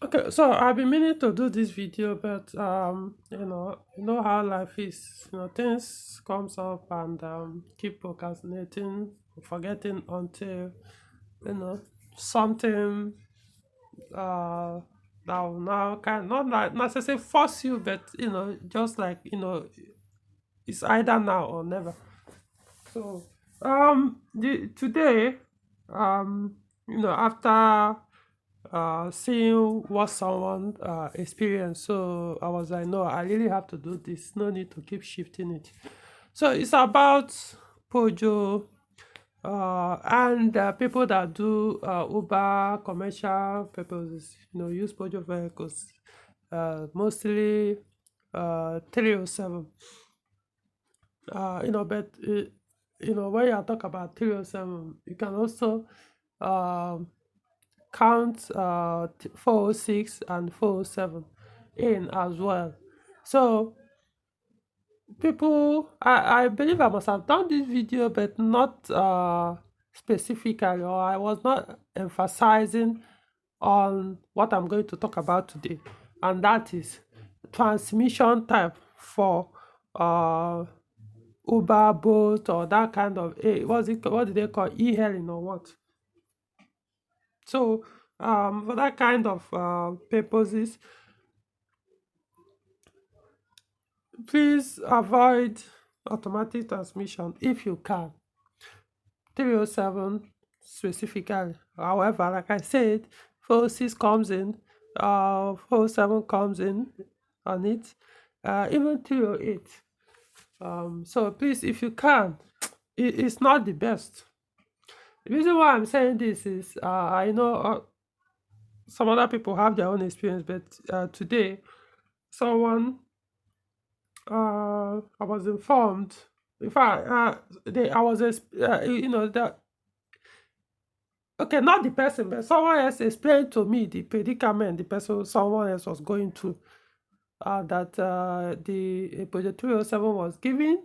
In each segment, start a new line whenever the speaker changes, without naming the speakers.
Okay, so I've been meaning to do this video, but you know how life is. Things comes up and keep procrastinating, forgetting until you know something uh that will now kind not like necessarily force you, but just like it's either now or never. So today after seeing what someone experienced. So I was like, no, I really have to do this. No need to keep shifting it. So it's about Peugeot and people that do Uber commercial purposes. Use Peugeot vehicles, mostly 307. But when you talk about 307, you can also um count 406 and 407 in as well. So I believe I must have done this video, but not specifically, or I was not emphasizing on what I'm going to talk about today, and that is transmission type for uh Uber, Bolt, or that kind of what do they call e-hailing or what? So for that kind of purposes, please avoid automatic transmission if you can. 307 specifically. However, like I said, 406 comes in, 407 comes in on it, even 308. So please, if you can, it's not the best. The reason why I'm saying this is I know some other people have their own experience, but today someone I was informed. In fact, I was, that okay, not the person, but someone else explained to me the predicament the person, someone else was going through. That the Project 307 was given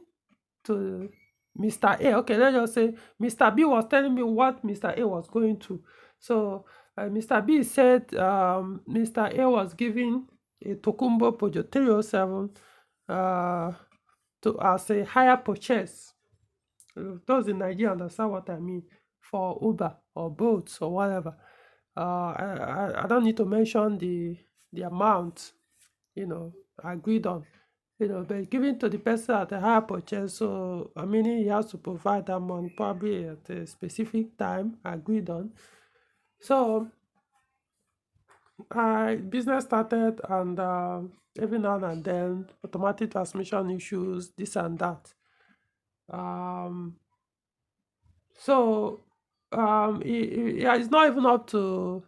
to Mr. A. Okay, let's just say Mr. B was telling me what Mr. A was going through. So Mr. B said Mr. A was giving a Tokumbo Project 307 as a higher purchase. Those in Nigeria understand what I mean, for Uber or Bolt or whatever. I don't need to mention the amount, agreed on, but given to the person at a higher purchase. So I mean, he has to provide that money probably at a specific time agreed on. So business started, and every now and then automatic transmission issues, this and that. Um, So, yeah, it's not even up to,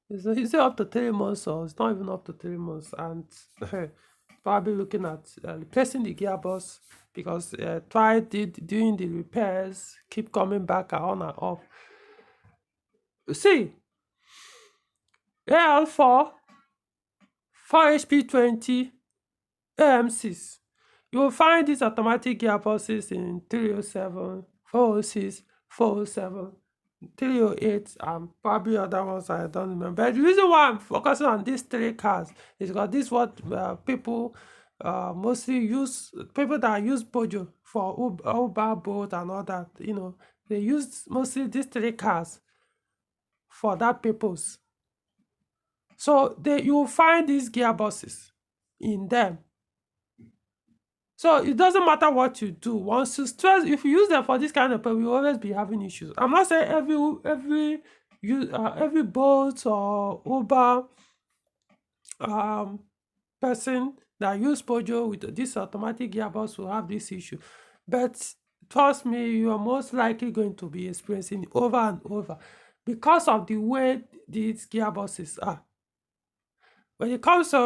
is it up to 3 months, or it's not even up to 3 months, and probably looking at replacing the gearbox, because doing the repairs, keep coming back on and off. You see, AL4, 4HP20, AM6. You will find these automatic gearboxes in 307, 406, 407, 308, and probably other ones I don't remember. But the reason why I'm focusing on these three cars is because this is what people mostly use. People that use Peugeot for Uber, Bolt, and all that, they use mostly these three cars for that purpose. So you will find these gearboxes in them. So it doesn't matter what you do. Once you stress, if you use them for this kind of purpose, you will always be having issues. I'm not saying every Bolt or Uber um person that use Peugeot with this automatic gearbox will have this issue. But trust me, you are most likely going to be experiencing it over and over because of the way these gearboxes are. When it comes to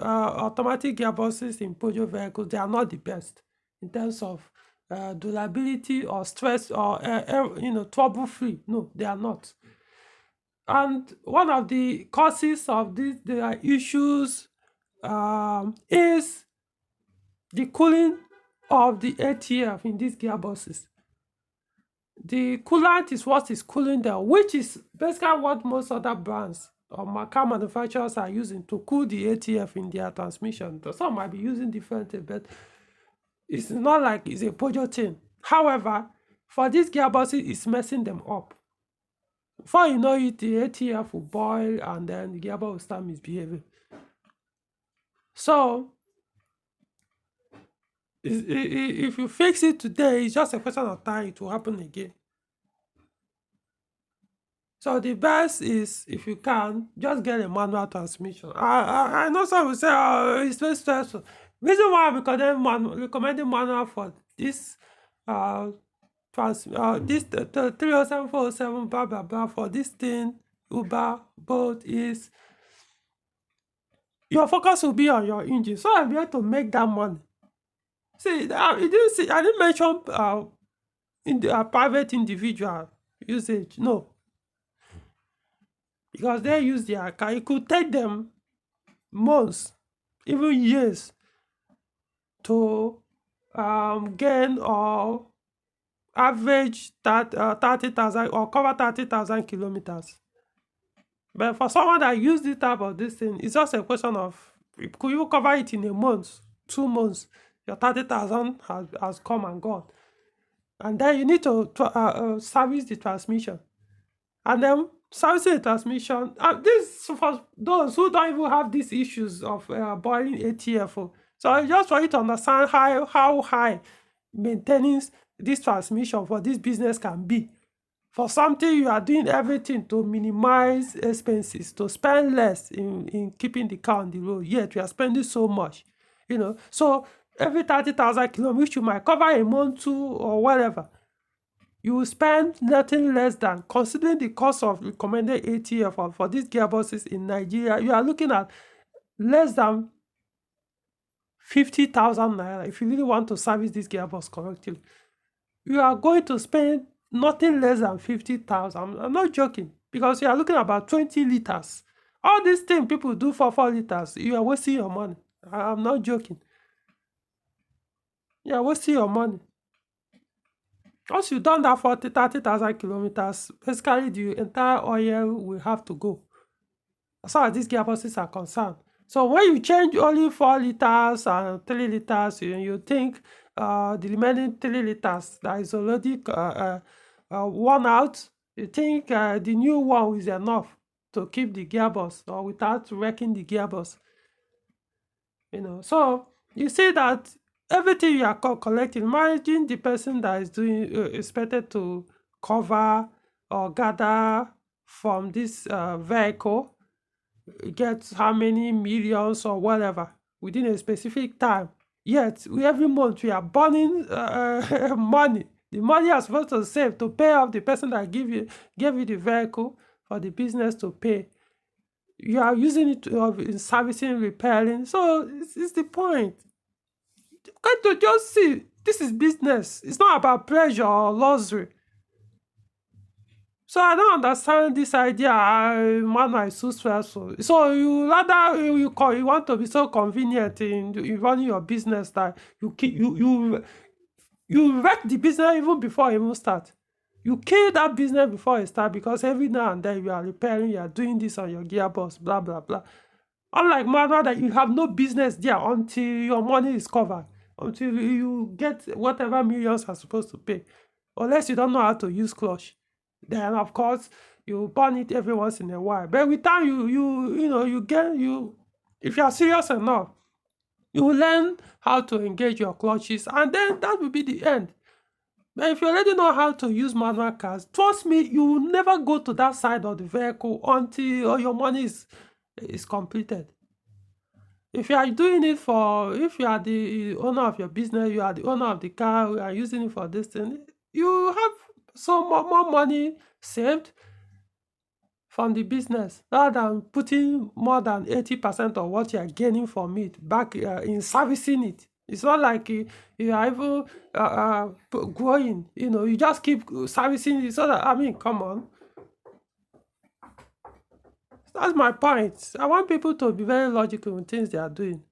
automatic gearboxes in Peugeot vehicles, they are not the best in terms of durability or stress or trouble-free. No, they are not. And one of the causes of their issues is the cooling of the ATF in these gearboxes. The coolant is what is cooling them, which is basically what most other brands or car manufacturers are using to cool the ATF in their transmission. Some might be using different things, but it's not like it's a Peugeot thing. However, for these gearboxes, it's messing them up. Before you know it, the ATF will boil and then the gearbox will start misbehaving. So, if you fix it today, it's just a question of time it will happen again. So the best is, if you can, just get a manual transmission. I know some will say, oh, it's very stressful. Reason why I'm recommending manual for this this the 307, 407, blah blah blah, for this thing, Uber, Bolt, is your focus will be on your engine. So I'm here to make that money. See, I didn't mention in the private individual usage. No, because they use their car. It could take them months, even years, to gain or average that 30,000 or cover 30,000 kilometers. But for someone that use this type of this thing, it's just a question of, could you cover it in a month, 2 months? Your 30,000 has come and gone. And then you need to service the transmission. And then servicing the transmission, this for those who don't even have these issues of boiling ATF. So just for you to understand how high maintaining this transmission for this business can be. For something you are doing everything to minimize expenses, to spend less in keeping the car on the road, yet you are spending so much, So every 30,000 kilometers, which you might cover a month, 2, or whatever, you will spend nothing less than, considering the cost of recommended ATF for these gearboxes in Nigeria, you are looking at less than 50,000 naira if you really want to service this gearbox correctly. You are going to spend nothing less than 50,000. I'm not joking, because you are looking at about 20 liters. All these things people do for 4 liters, you are wasting your money. I'm not joking. You are wasting your money. Once you've done that for 30,000 kilometers, basically the entire oil will have to go, as far as these gearboxes are concerned. So when you change only 4 liters and 3 liters, you think the remaining 3 liters that is already worn out, you think the new one is enough to keep the gearbox or without wrecking the gearbox. So you see that everything you are collecting, imagine the person that is doing expected to cover or gather from this vehicle, get how many millions or whatever within a specific time. Yet every month we are burning money. The money you are supposed to save to pay off the person that gave you the vehicle for the business to pay. You are using it in servicing, repairing. So it's the point. You got to just see, this is business. It's not about pleasure or luxury. So I don't understand this idea, manual is too stressful. So you rather you want to be so convenient in running your business that you wreck the business even before you even start. You kill that business before you start, because every now and then you are repairing, you are doing this on your gearbox, blah blah blah. Unlike manual, that you have no business there until your money is covered, until you get whatever millions are supposed to pay, unless you don't know how to use clutch. Then of course you burn it every once in a while. But with time, if you are serious enough, you will learn how to engage your clutches, and then that will be the end. But if you already know how to use manual cars, trust me, you will never go to that side of the vehicle until your money is completed. If you are doing it if you are the owner of your business, you are the owner of the car, you are using it for this thing, you have so more money saved from the business, rather than putting more than 80% of what you are gaining from it back in servicing it. It's not like you are even growing, you just keep servicing it. So that, come on. That's my point. I want people to be very logical in things they are doing.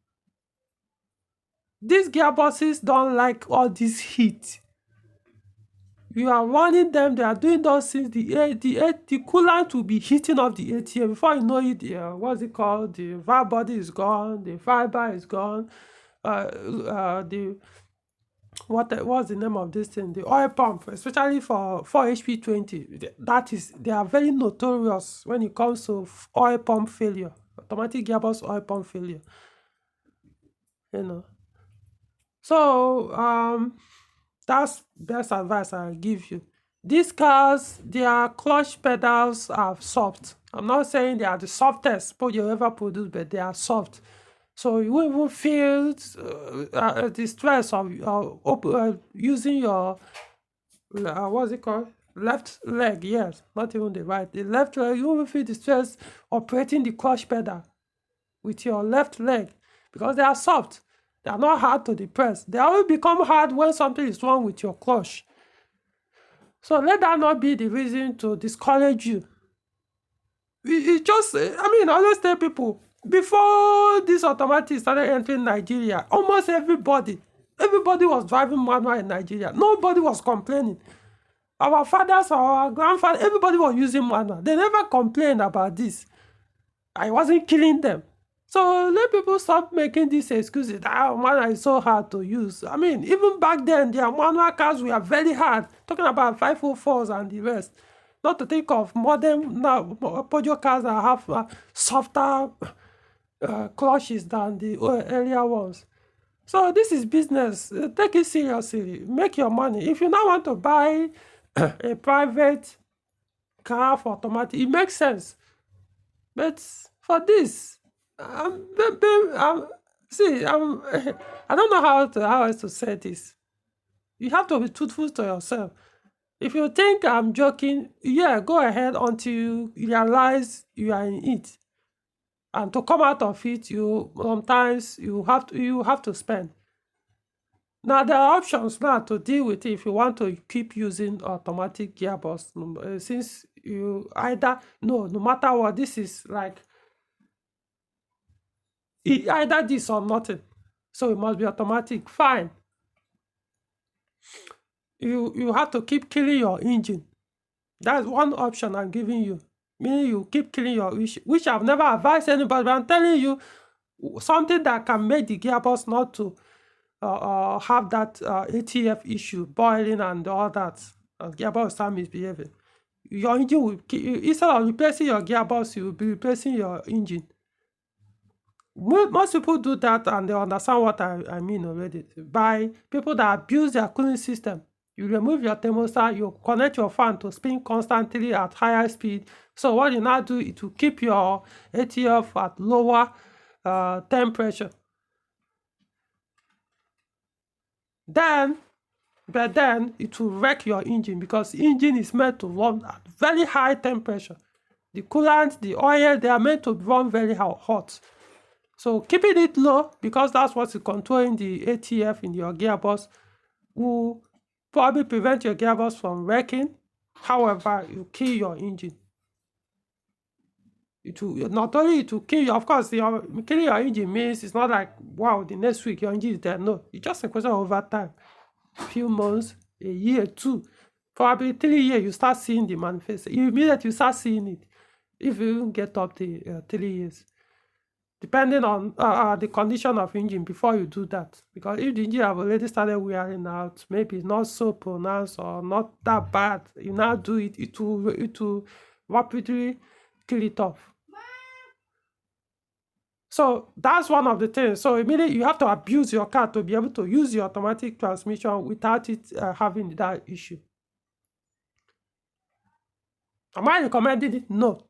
These gearboxes don't like all this heat. you are running them, they are doing those things, the coolant will be heating up the ATM. Before you know it, what's it called? The valve body is gone, the fiber is gone, the what's the name of this thing? The oil pump, especially for 4HP20. They are very notorious when it comes to oil pump failure, automatic gearbox oil pump failure. You know. So that's best advice I give you. These cars, their clutch pedals are soft. I'm not saying they are the softest you ever produce, but they are soft. So you won't even feel the stress of using your, what's it called? Left leg, yes, not even the right. The left leg, you won't feel the stress operating the clutch pedal with your left leg because they are soft. They are not hard to depress. They only become hard when something is wrong with your clutch. So let that not be the reason to discourage you. It just, I mean, I always tell people, before this automatic started entering Nigeria, almost everybody was driving manual in Nigeria. Nobody was complaining. Our fathers or our grandfathers, everybody was using manual. They never complained about this. I wasn't killing them. So let people stop making these excuses that manual is so hard to use. I mean, even back then, their manual cars were very hard. Talking about 504s and the rest. Not to think of modern now Peugeot cars that have softer clutches than the earlier ones. So this is business. Take it seriously. Make your money. If you now want to buy a private car for automatic, it makes sense. But for this, see, I don't know how else to say this. You have to be truthful to yourself. If you think I'm joking, yeah, go ahead until you realize you are in it. And to come out of it, sometimes you have to spend. Now there are options now to deal with it if you want to keep using automatic gearbox. Since you no matter what, this is like either this or nothing. So it must be automatic. Fine. You have to keep killing your engine. That's one option I'm giving you. Meaning you keep killing your which I've never advised anybody, but I'm telling you something that can make the gearbox not to have that ATF issue, boiling and all that. Gearbox start misbehaving. Your engine will, instead of replacing your gearbox, you will be replacing your engine. Most people do that and they understand what I mean already. By people that abuse their cooling system. You remove your thermostat, you connect your fan to spin constantly at higher speed. So what you now do, it will keep your ATF at lower temperature. But then it will wreck your engine because the engine is meant to run at very high temperature. The coolant, the oil, they are meant to run very hot. So keeping it low, because that's what's controlling the ATF in your gearbox, will probably prevent your gearbox from wrecking. However, you kill your engine. It will not only it will kill you, of course, killing your engine means it's not like, wow, the next week your engine is dead. No, it's just a question of over time. A few months, a year, 2, probably 3 years, you start seeing the manifestation. Immediately you start seeing it. If you even get up to 3 years. Depending on the condition of engine before you do that. Because if the engine have already started wearing out, maybe it's not so pronounced or not that bad, you now do it, it will rapidly kill it off. So that's one of the things. So immediately you have to abuse your car to be able to use your automatic transmission without it having that issue. Am I recommending it? No.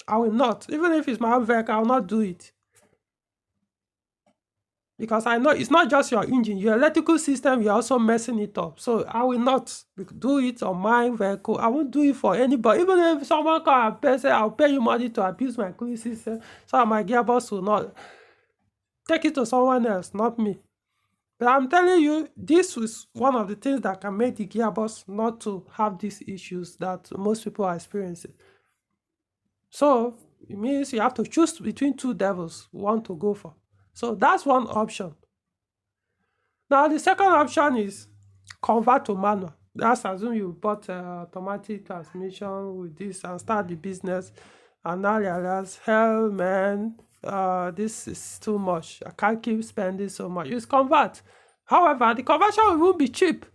I will not. Even if it's my own vehicle, I will not do it. Because I know it's not just your engine, your electrical system, you're also messing it up. So I will not do it on my vehicle. I won't do it for anybody. Even if someone come and say, I'll pay you money to abuse my cooling system, so my gearbox will not. Take it to someone else, not me. But I'm telling you, this is one of the things that can make the gearbox not to have these issues that most people are experiencing. So it means you have to choose between two devils, one to go for. So that's one option. Now the second option is convert to manual. Let's assume you bought a automatic transmission with this and start the business, and now realize, hell man, this is too much. I can't keep spending so much. You convert. However, the conversion won't be cheap.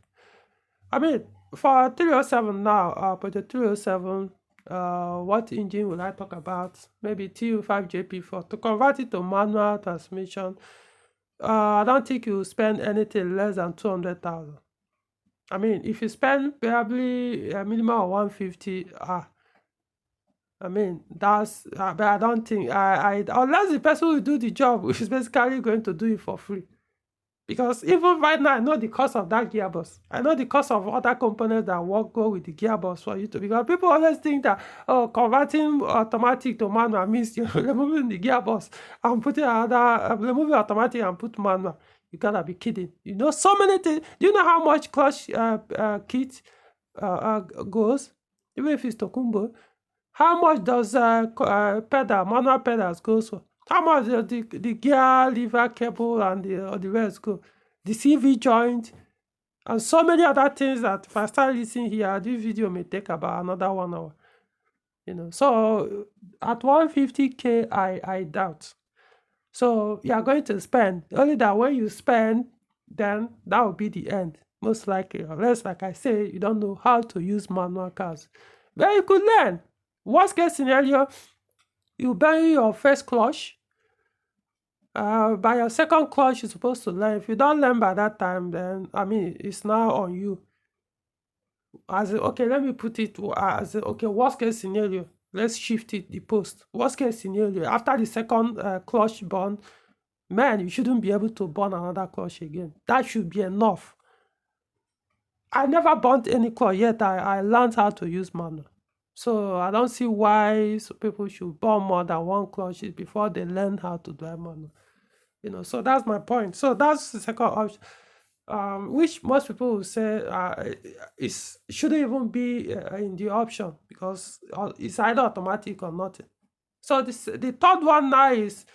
I mean, for 307 now, Peugeot 307, what engine will I talk about? Maybe TU5JP4. To convert it to manual transmission, I don't think you will spend anything less than 200,000. I mean, if you spend probably a minimum of 150, I mean, that's, but I don't think, unless the person who do the job is basically going to do it for free. Because even right now, I know the cost of that gearbox. I know the cost of other components that go with the gearbox for you to. Because people always think that, oh, converting automatic to manual means you're removing the gearbox and putting another, removing automatic and put manual. You gotta be kidding. You know so many things. Do you know how much clutch kit goes? Even if it's Tokumbo. How much does manual pedals goes for? How much does the gear lever cable and the rest go? The CV joint and so many other things that if I start listening here, this video may take about another 1 hour. So at 150K, I doubt. So you are going to spend. Only that when you spend, then that will be the end, most likely. Unless, like I say, you don't know how to use manual cars. But you could learn. Worst case scenario, you bury your first clutch. By your second clutch, you're supposed to learn. If you don't learn by that time, then, I mean, it's now on you. Okay, let me put it as, okay, worst case scenario. Let's shift it, the post. Worst case scenario, after the second clutch burn, man, you shouldn't be able to burn another clutch again. That should be enough. I never burnt any clutch yet. I learned how to use manual. So I don't see why people should burn more than one clutch before they learn how to drive manual. So that's my point. So that's the second option, which most people will say shouldn't even be in the option because it's either automatic or nothing. So the third one now is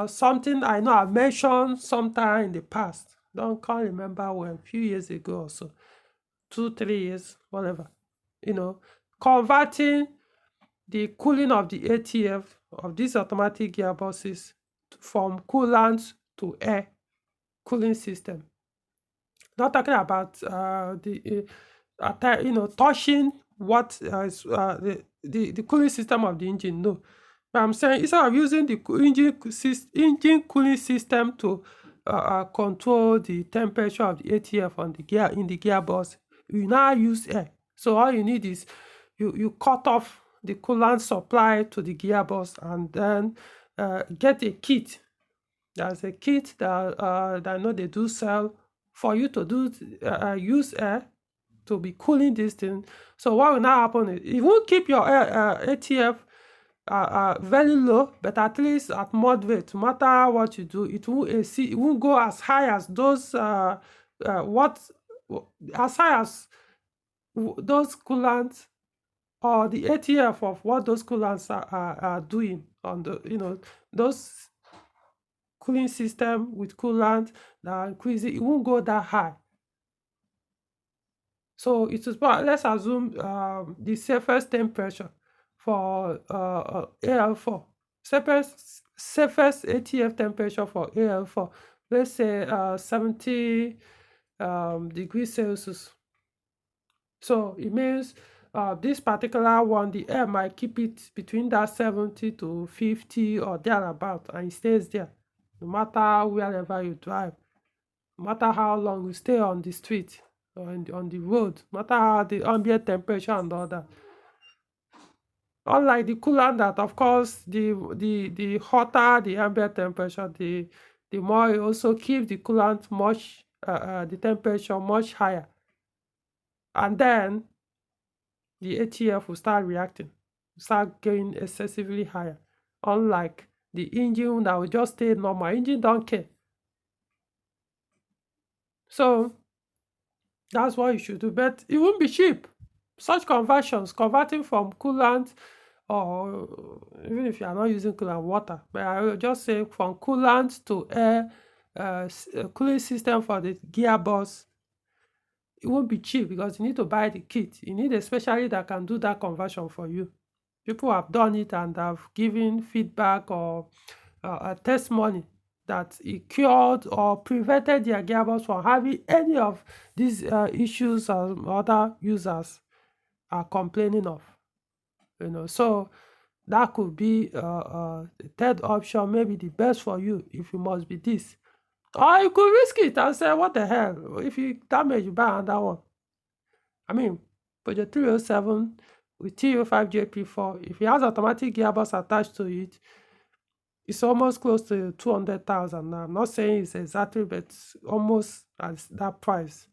something I know I mentioned sometime in the past. Can't remember when, a few years ago or so, 2-3 years, whatever. Converting the cooling of the ATF of these automatic gearboxes from coolant to air cooling system. Not talking about touching what is the cooling system of the engine. No, but I'm saying instead of using the engine cooling system to control the temperature of the ATF on the gear in the gearbox, you now use air. So all you need is you cut off the coolant supply to the gearbox and then get a kit. There's a kit that I know they do sell for you to do use air to be cooling this thing. So what will now happen is it won't keep your ATF very low, but at least at moderate. No matter what you do, it won't go as high as those as high as those coolants or the ATF of what those coolants are doing on the those cooling system with coolant that increase it won't go that high. So it is, let's assume the safest temperature for AL4, safest ATF temperature for AL4, let's say 70 degrees Celsius. So it means this particular one, the air might keep it between that 70 to 50 or thereabout, and it stays there no matter wherever you drive, no matter how long you stay on the street or on the road, no matter how the ambient temperature and all that. Unlike the coolant, that of course the hotter the ambient temperature, the more it also keeps the coolant much the temperature much higher, and then the ATF will start reacting, start going excessively higher. Unlike the engine that will just stay normal, engine don't care. So that's what you should do, but it won't be cheap. Such conversions, converting from coolant, or even if you are not using coolant, water, but I will just say from coolant to air cooling system for the gearbox, it won't be cheap because you need to buy the kit. You need a specialist that can do that conversion for you. People have done it and have given feedback or a testimony that it cured or prevented their gearbox from having any of these issues other users are complaining of. So that could be the third option, maybe the best for you if you must be this. Or you could risk it and say, what the hell? If you damage, you buy another one. I mean, Peugeot 307 with TO5 JP4, if it has automatic gearbox attached to it, it's almost close to 200,000 now. I'm not saying it's exactly, but it's almost at that price.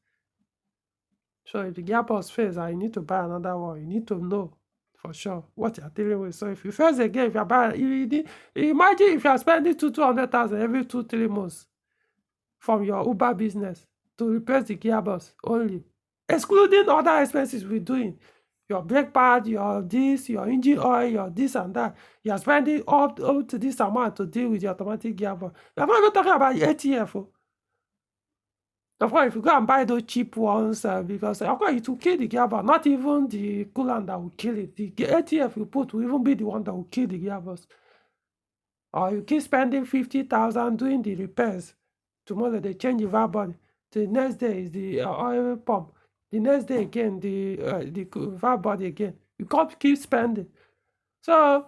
So if the gearbox fails and you need to buy another one, you need to know for sure what you're dealing with. So if you fail again, if you're buying, imagine if you're spending 200,000 every 2-3 months from your Uber business to replace the gearbox only, excluding other expenses we're doing. Your brake pad, your this, your engine oil, your this and that. You're spending up to this amount to deal with the automatic gearbox. We're not even talking about the ATF. Of course, if you go and buy those cheap ones, because of course it will kill the gearbox, not even the coolant that will kill it. The ATF you put will even be the one that will kill the gearbox. Or you keep spending 50,000 doing the repairs. Tomorrow they change the valve body. The next day is the oil pump. The next day again, the valve body again. You can't keep spending. So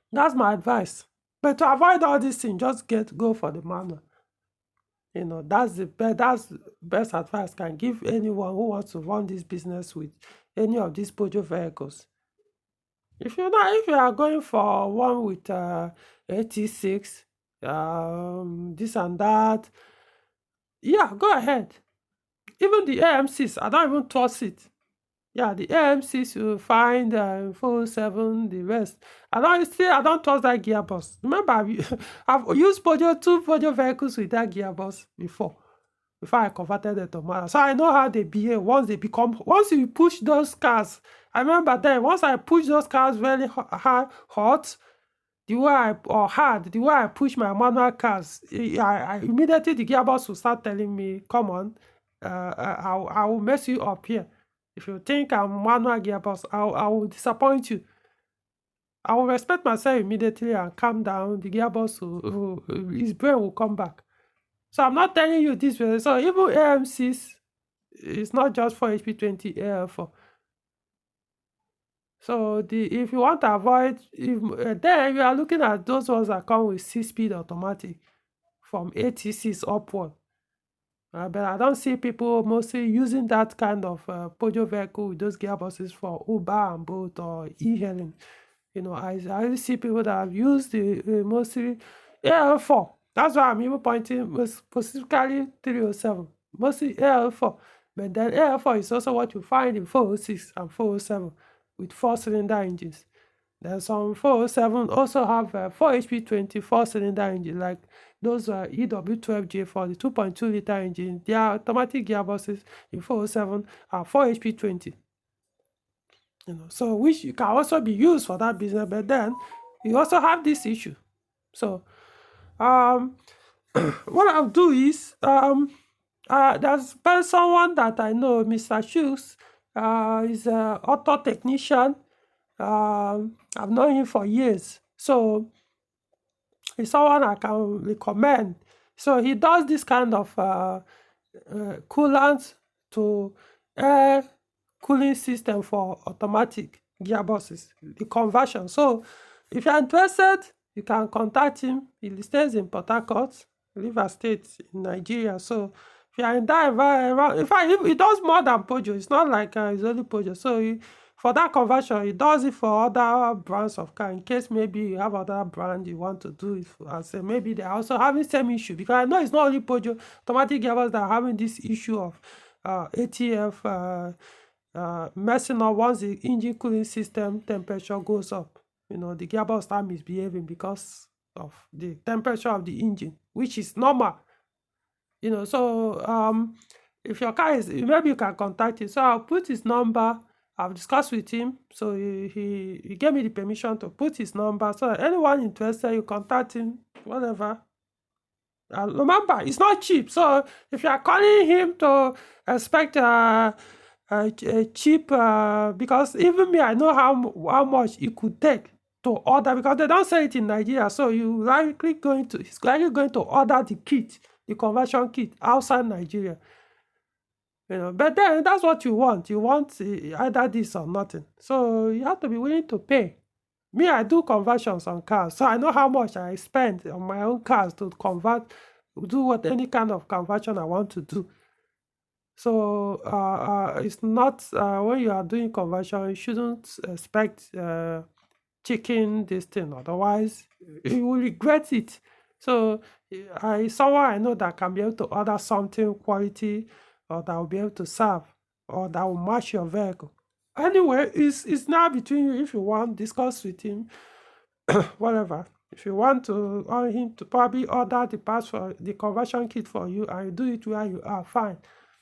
that's my advice. But to avoid all these things, just go for the manual. That's the best advice I can give anyone who wants to run this business with any of these Peugeot vehicles. If you are going for one with 86, this and that, yeah, go ahead. Even the AMCs, I don't even trust it. Yeah, the AMCs you find 407, the rest. I don't trust that gearbox. Remember, I've used two Peugeot vehicles with that gearbox before I converted them to manual. So I know how they behave once you push those cars. I remember then, once I push those cars very hot, the way I push my manual cars, I immediately the gearbox will start telling me, come on, I will mess you up here. If you think I'm manual gearbox, I will disappoint you. I will respect myself immediately and calm down. The gearbox his brain will come back. So I'm not telling you this way. So even AMCs, it's not just for HP20 AL4. So if you want to avoid, then you are looking at those ones that come with 6-speed automatic from 86 upward. But I don't see people mostly using that kind of Peugeot vehicle with those gearboxes for Uber and Bolt or e-hailing. I see people that have used the mostly AL4. That's why I'm even pointing specifically 307, mostly AL4. But then AL4 is also what you find in 406 and 407 with 4-cylinder engines. Then some 407 also have 4HP20 4-cylinder engine, like those EW12J4, the 2.2-liter engine. They are automatic gearboxes in 407 are 4HP20. So which can also be used for that business, but then you also have this issue. So what I'll do is there's someone that I know, Mr. Chux, is an auto technician. I've known him for years, so he's someone I can recommend. So he does this kind of coolant to air cooling system for automatic gearboxes, the conversion. So if you're interested, you can contact him. He stays in Port Harcourt, Rivers State in Nigeria. So if you're in that environment, in fact, he does more than Peugeot. It's not like it's only Peugeot. So for that conversion, he does it for other brands of car. In case maybe you have other brand you want to do it for, and say maybe they're also having same issue, because I know it's not only Peugeot automatic gearbox that are having this issue of ATF messing up once the engine cooling system temperature goes up. The gearbox start misbehaving because of the temperature of the engine, which is normal. So if your car is, maybe you can contact him. So I'll put his number. I've discussed with him, so he gave me the permission to put his number. So anyone interested, you contact him, whatever. Remember, it's not cheap. So if you are calling him to expect a cheap, because even me, I know how much it could take to order, because they don't sell it in Nigeria. So he's likely going to order the kit, the conversion kit outside Nigeria. But then that's what you want. You want either this or nothing. So you have to be willing to pay. Me, I do conversions on cars, so I know how much I spend on my own cars to do any kind of conversion I want to do. So it's not when you are doing conversion, you shouldn't expect chicken this thing. Otherwise, you will regret it. So someone I know that can be able to order something quality, or that will be able to serve, or that will match your vehicle. Anyway, it's now between you. If you want, discuss with him, whatever. If you want to order him to probably order the parts for the conversion kit for you, and you do it where you are, fine.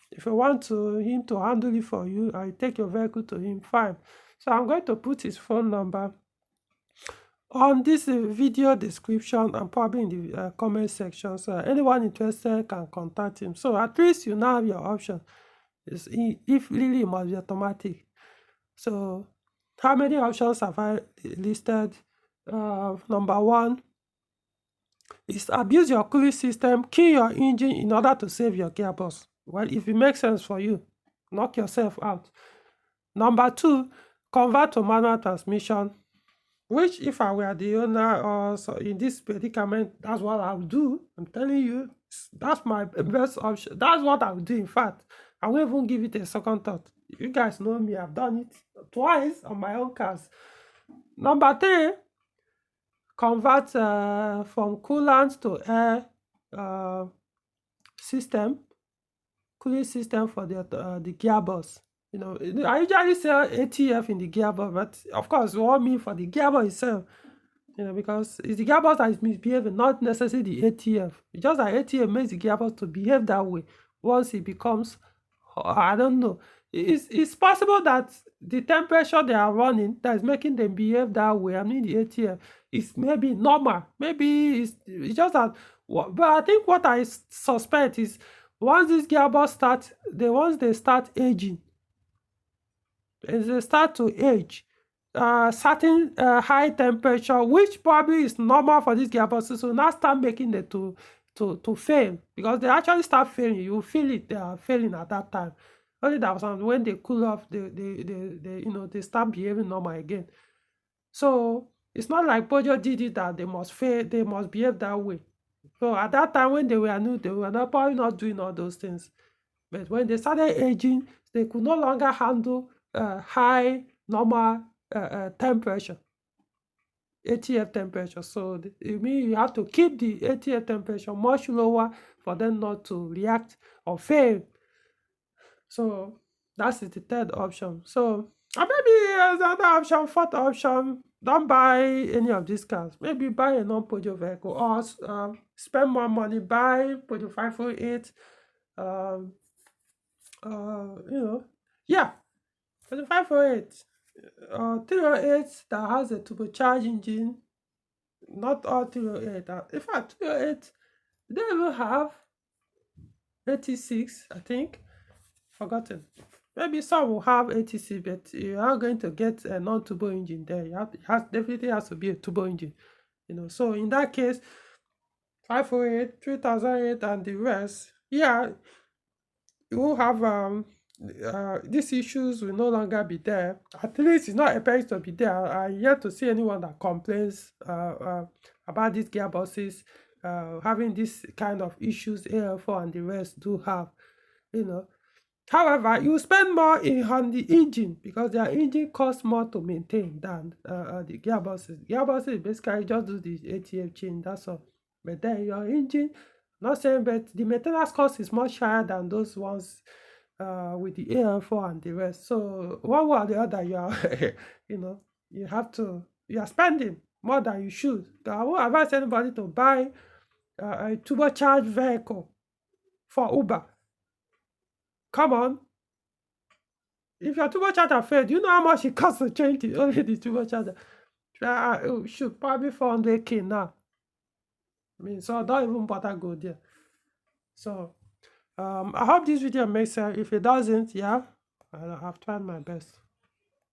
If you want him to handle it for you, and you take your vehicle to him, fine. So I'm going to put his phone number on this video description and probably in the comment section, so anyone interested can contact him. So at least you now have your option. If really it must be automatic. So how many options have I listed? Number one is abuse your cooling system, kill your engine in order to save your gearbox. Well, if it makes sense for you, knock yourself out. Number two, convert to manual transmission, which if I were the owner or so in this predicament, that's what I would do. I'm telling you, that's my best option. That's what I would do. In fact, I won't even give it a second thought. You guys know me, I've done it twice on my own cars. Number three, convert from coolant to air system, cooling system for the gearbox. I usually sell ATF in the gearbox, but of course, what I mean for the gearbox itself, because it's the gearbox that is misbehaving, not necessarily the ATF. It's just that ATF makes the gearbox to behave that way once it becomes, I don't know. It's possible that the temperature they are running that is making them behave that way, I mean the ATF, is maybe normal. Maybe it's just that, but I think what I suspect is once this gearbox once they start aging, as they start to age, certain high temperature, which probably is normal for these gearboxes, will now start making it to fail, because they actually start failing. You feel it, they are failing at that time. Only that when they cool off, they start behaving normal again. So it's not like Peugeot did it that they must fail, they must behave that way. So at that time when they were new, they were probably not doing all those things. But when they started aging, they could no longer handle high normal temperature, ATF temperature. So it means you have to keep the ATF temperature much lower for them not to react or fail. So that's the third option. So maybe another option, fourth option, don't buy any of these cars. Maybe buy a non-Peugeot vehicle, or spend more money, buy Peugeot 508. Yeah, Peugeot 508. 308 that has a turbocharged engine. Not all 308. In fact, 308, they even have 86, I think. Forgotten. Maybe some will have 86, but you are going to get a non-turbo engine there. Definitely has to be a turbo engine. So in that case, 508, 3008, and the rest, yeah, you will have these issues will no longer be there. At least it's not appearing to be there. I yet to see anyone that complains about these gearboxes having this kind of issues. AL4 and the rest do have. However, you spend more on the engine, because their engine costs more to maintain than the gearboxes. Gearboxes basically just do the ATF change, that's all. But then your engine, not saying, but the maintenance cost is much higher than those ones with the AL4 and the rest. So one way or the other, you are spending more than you should. I won't advise anybody to buy a turbocharged vehicle for Uber. Come on. If your turbocharger failed, do you know how much it costs to change only the turbocharger? It should probably 400k now. I mean, so don't even bother go there. So I hope this video makes sense. If it doesn't, yeah, I have tried my best.